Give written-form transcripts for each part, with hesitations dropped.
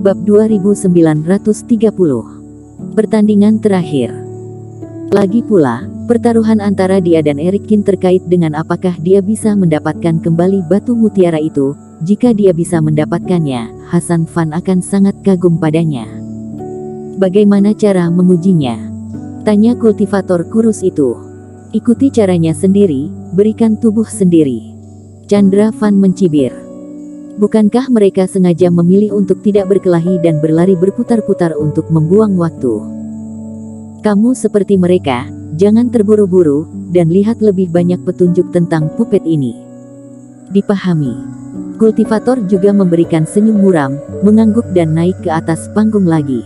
Bab 2930. Pertandingan terakhir. Lagi pula, pertaruhan antara dia dan Erikin terkait dengan apakah dia bisa mendapatkan kembali batu mutiara itu. Jika dia bisa mendapatkannya, Hasan Fan akan sangat kagum padanya. Bagaimana cara mengujinya? Tanya kultivator kurus itu. Ikuti caranya sendiri, berikan tubuh sendiri. Chandra Fan mencibir. Bukankah mereka sengaja memilih untuk tidak berkelahi dan berlari berputar-putar untuk membuang waktu? Kamu seperti mereka, jangan terburu-buru, dan lihat lebih banyak petunjuk tentang puppet ini. Dipahami. Kultivator juga memberikan senyum muram, mengangguk dan naik ke atas panggung lagi.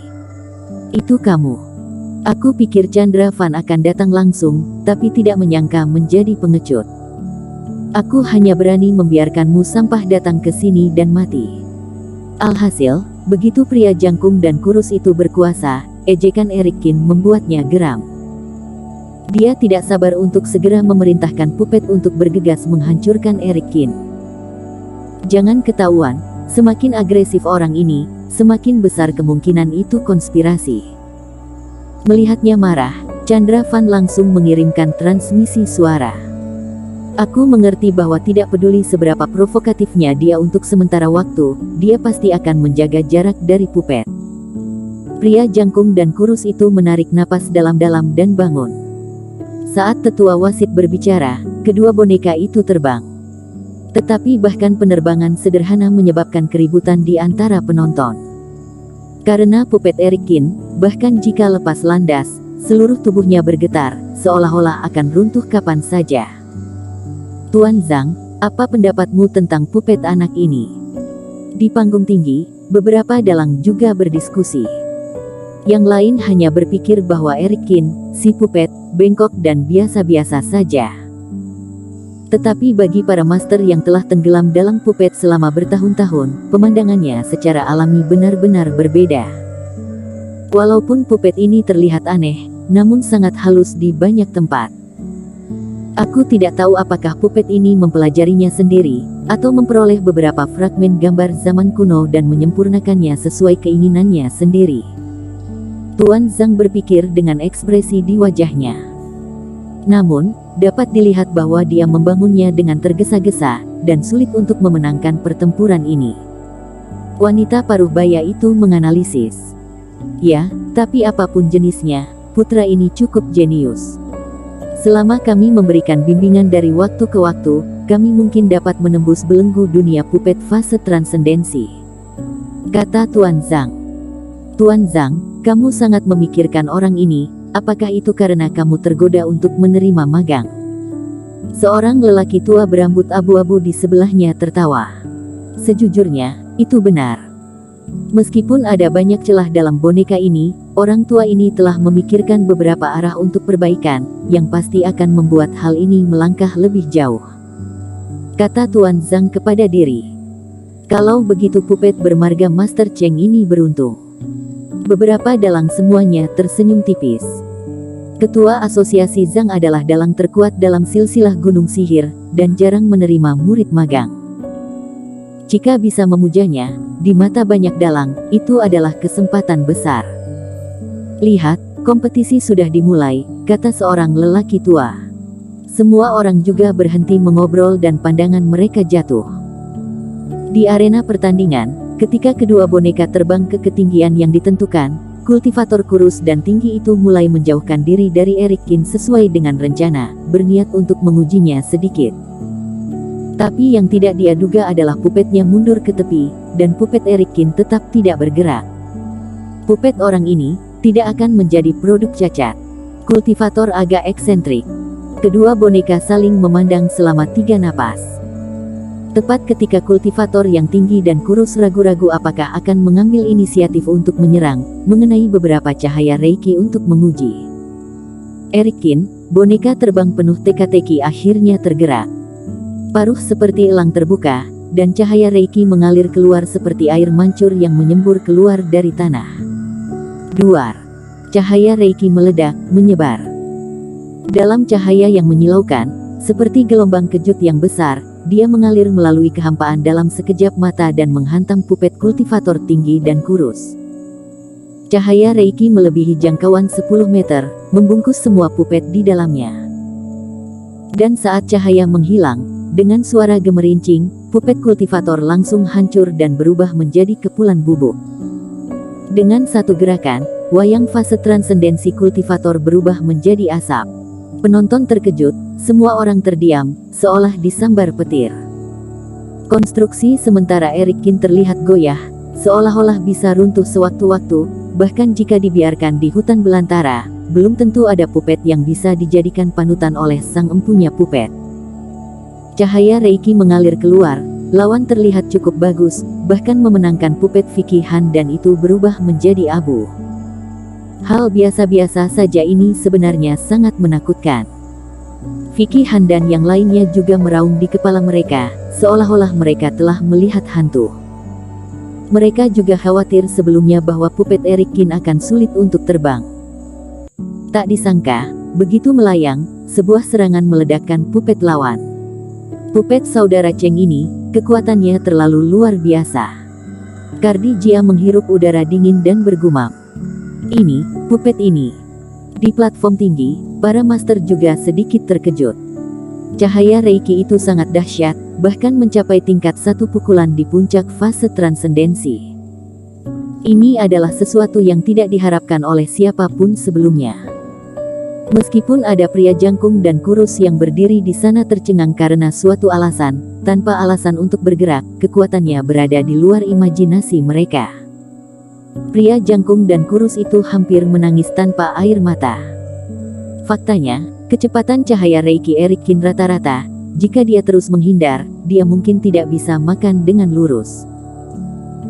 Itu kamu. Aku pikir Chandra Fan akan datang langsung, tapi tidak menyangka menjadi pengecut. Aku hanya berani membiarkanmu sampah datang ke sini dan mati. Alhasil, begitu pria jangkung dan kurus itu berkuasa, ejekan Erikin membuatnya geram. Dia tidak sabar untuk segera memerintahkan puppet untuk bergegas menghancurkan Erikin. Jangan ketahuan, semakin agresif orang ini, semakin besar kemungkinan itu konspirasi. Melihatnya marah, Chandra Fan langsung mengirimkan transmisi suara. Aku mengerti bahwa tidak peduli seberapa provokatifnya dia untuk sementara waktu, dia pasti akan menjaga jarak dari puppet. Pria jangkung dan kurus itu menarik napas dalam-dalam dan bangun. Saat tetua wasit berbicara, kedua boneka itu terbang. Tetapi bahkan penerbangan sederhana menyebabkan keributan di antara penonton. Karena puppet Erikin, bahkan jika lepas landas, seluruh tubuhnya bergetar, seolah-olah akan runtuh kapan saja. Tuan Zhang, apa pendapatmu tentang puppet anak ini? Di panggung tinggi, beberapa dalang juga berdiskusi. Yang lain hanya berpikir bahwa Erikin, si puppet, bengkok dan biasa-biasa saja. Tetapi bagi para master yang telah tenggelam dalam puppet selama bertahun-tahun, pemandangannya secara alami benar-benar berbeda. Walaupun puppet ini terlihat aneh, namun sangat halus di banyak tempat. Aku tidak tahu apakah puppet ini mempelajarinya sendiri, atau memperoleh beberapa fragmen gambar zaman kuno dan menyempurnakannya sesuai keinginannya sendiri. Tuan Zhang berpikir dengan ekspresi di wajahnya. Namun, dapat dilihat bahwa dia membangunnya dengan tergesa-gesa, dan sulit untuk memenangkan pertempuran ini. Wanita paruh baya itu menganalisis. Ya, tapi apapun jenisnya, putra ini cukup jenius. Selama kami memberikan bimbingan dari waktu ke waktu, kami mungkin dapat menembus belenggu dunia puppet fase transendensi. Kata Tuan Zhang. Tuan Zhang, kamu sangat memikirkan orang ini, apakah itu karena kamu tergoda untuk menerima magang? Seorang lelaki tua berambut abu-abu di sebelahnya tertawa. Sejujurnya, itu benar. Meskipun ada banyak celah dalam boneka ini, orang tua ini telah memikirkan beberapa arah untuk perbaikan, yang pasti akan membuat hal ini melangkah lebih jauh. Kata Tuan Zhang kepada diri. Kalau begitu puppet bermarga Master Cheng ini beruntung. Beberapa dalang semuanya tersenyum tipis. Ketua asosiasi Zhang adalah dalang terkuat dalam silsilah Gunung Sihir, dan jarang menerima murid magang. Jika bisa memujanya, di mata banyak dalang, itu adalah kesempatan besar. Lihat, kompetisi sudah dimulai, kata seorang lelaki tua. Semua orang juga berhenti mengobrol dan pandangan mereka jatuh. Di arena pertandingan, ketika kedua boneka terbang ke ketinggian yang ditentukan, kultivator kurus dan tinggi itu mulai menjauhkan diri dari Erikin sesuai dengan rencana, berniat untuk mengujinya sedikit. Tapi yang tidak dia duga adalah puppetnya mundur ke tepi, dan puppet Erikin tetap tidak bergerak. Puppet orang ini tidak akan menjadi produk cacat. Kultivator agak eksentrik. Kedua boneka saling memandang selama 3 napas. Tepat ketika kultivator yang tinggi dan kurus ragu-ragu apakah akan mengambil inisiatif untuk menyerang, mengenai beberapa cahaya Reiki untuk menguji. Erikin, boneka terbang penuh teka-teki akhirnya tergerak. Paruh seperti elang terbuka, dan cahaya Reiki mengalir keluar seperti air mancur yang menyembur keluar dari tanah. Duar. Cahaya Reiki meledak, menyebar. Dalam cahaya yang menyilaukan, seperti gelombang kejut yang besar, dia mengalir melalui kehampaan dalam sekejap mata dan menghantam pupet kultivator tinggi dan kurus. Cahaya Reiki melebihi jangkauan 10 meter, membungkus semua pupet di dalamnya. Dan saat cahaya menghilang, dengan suara gemerincing, pupet kultivator langsung hancur dan berubah menjadi kepulan bubuk. Dengan satu gerakan, wayang fase transendensi kultivator berubah menjadi asap. Penonton terkejut, semua orang terdiam, seolah disambar petir. Konstruksi sementara Erikin terlihat goyah, seolah-olah bisa runtuh sewaktu-waktu, bahkan jika dibiarkan di hutan belantara, belum tentu ada pupet yang bisa dijadikan panutan oleh sang empunya pupet. Cahaya Reiki mengalir keluar, lawan terlihat cukup bagus, bahkan memenangkan pupet Vicky Han dan itu berubah menjadi abu. Hal biasa-biasa saja ini sebenarnya sangat menakutkan. Vicky Han dan yang lainnya juga meraung di kepala mereka, seolah-olah mereka telah melihat hantu. Mereka juga khawatir sebelumnya bahwa pupet Erikin akan sulit untuk terbang. Tak disangka, begitu melayang, sebuah serangan meledakkan pupet lawan. Pupet saudara Cheng ini, kekuatannya terlalu luar biasa. Cardi Jia menghirup udara dingin dan bergumam. Ini, pupet ini. Di platform tinggi, para master juga sedikit terkejut. Cahaya Reiki itu sangat dahsyat, bahkan mencapai tingkat satu pukulan di puncak fase transendensi. Ini adalah sesuatu yang tidak diharapkan oleh siapapun sebelumnya. Meskipun ada pria jangkung dan kurus yang berdiri di sana tercengang karena suatu alasan, tanpa alasan untuk bergerak, kekuatannya berada di luar imajinasi mereka. Pria jangkung dan kurus itu hampir menangis tanpa air mata. Faktanya, kecepatan cahaya Reiki Erikin rata-rata, jika dia terus menghindar, dia mungkin tidak bisa makan dengan lurus.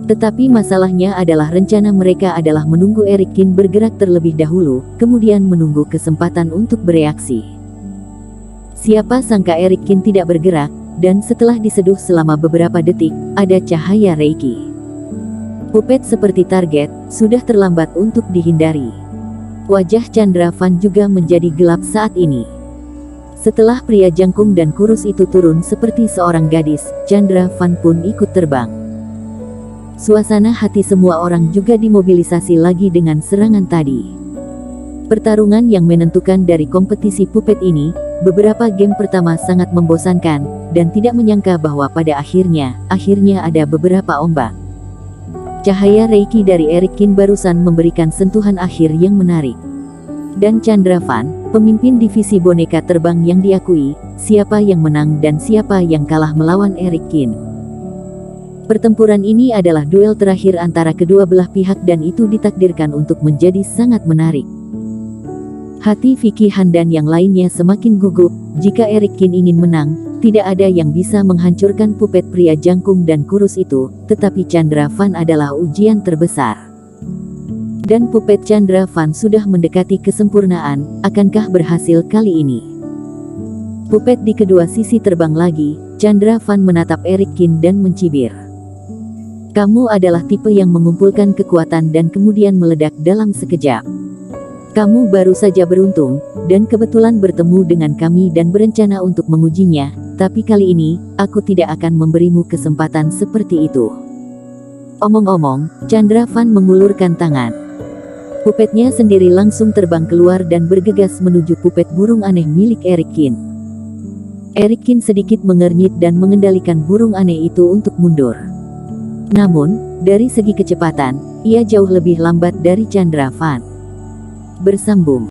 Tetapi masalahnya adalah rencana mereka adalah menunggu Erikin bergerak terlebih dahulu, kemudian menunggu kesempatan untuk bereaksi. Siapa sangka Erikin tidak bergerak, dan setelah diseduh selama beberapa detik, ada cahaya Reiki. Pupet seperti target, sudah terlambat untuk dihindari. Wajah Chandra Van juga menjadi gelap saat ini. Setelah pria jangkung dan kurus itu turun seperti seorang gadis, Chandra Van pun ikut terbang. Suasana hati semua orang juga dimobilisasi lagi dengan serangan tadi. Pertarungan yang menentukan dari kompetisi pupet ini, beberapa game pertama sangat membosankan, dan tidak menyangka bahwa pada akhirnya ada beberapa ombak. Cahaya Reiki dari Erikin barusan memberikan sentuhan akhir yang menarik. Dan Chandra Van, pemimpin divisi boneka terbang yang diakui, siapa yang menang dan siapa yang kalah melawan Erikin. Pertempuran ini adalah duel terakhir antara kedua belah pihak dan itu ditakdirkan untuk menjadi sangat menarik. Hati Vicky Han dan yang lainnya semakin gugup, jika Erikin ingin menang, tidak ada yang bisa menghancurkan pupet pria jangkung dan kurus itu, tetapi Chandra Van adalah ujian terbesar. Dan pupet Chandra Van sudah mendekati kesempurnaan, akankah berhasil kali ini? Pupet di kedua sisi terbang lagi, Chandra Van menatap Erikin dan mencibir. Kamu adalah tipe yang mengumpulkan kekuatan dan kemudian meledak dalam sekejap. Kamu baru saja beruntung, dan kebetulan bertemu dengan kami dan berencana untuk mengujinya, tapi kali ini, aku tidak akan memberimu kesempatan seperti itu. Omong-omong, Chandra Van mengulurkan tangan. Pupetnya sendiri langsung terbang keluar dan bergegas menuju pupet burung aneh milik Erikin. Erikin sedikit mengernyit dan mengendalikan burung aneh itu untuk mundur. Namun, dari segi kecepatan, ia jauh lebih lambat dari Chandra Van. Bersambung.